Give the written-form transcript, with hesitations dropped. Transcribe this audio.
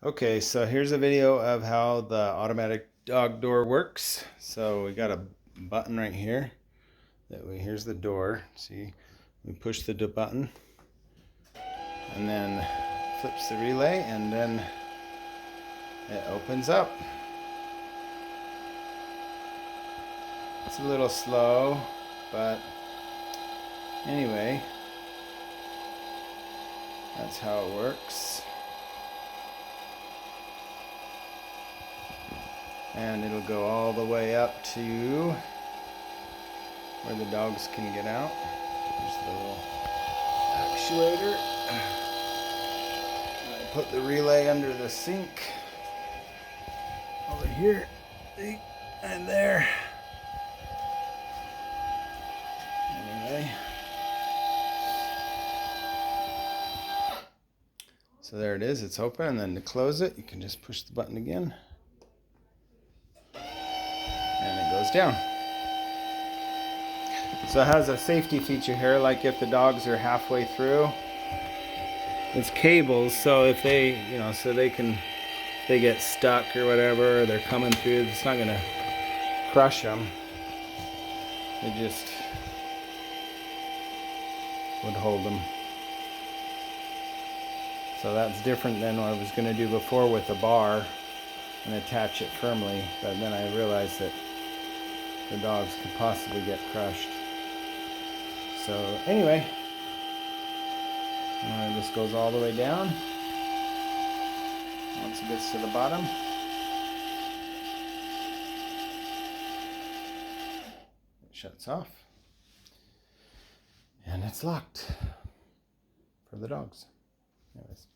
Okay, so here's a video of how the automatic dog door works. So we got a button right here. Here's the door. See, we push the button and then flips the relay and then it opens up. It's a little slow, but anyway, that's how it works. And it'll go all the way up to where the dogs can get out. There's the little actuator. I put the relay under the sink over here and there. Anyway, so there it is, it's open, and then to close it you can just push the button again and it goes down. So it has a safety feature here, like if the dogs are halfway through, it's cables, so if they, so they get stuck or whatever, or they're coming through, it's not gonna crush them. It just would hold them. So that's different than what I was gonna do before with the bar and attach it firmly, but then I realized that the dogs could possibly get crushed. So anyway, this goes all the way down. Once it gets to the bottom, it shuts off and it's locked for the dogs. Anyways.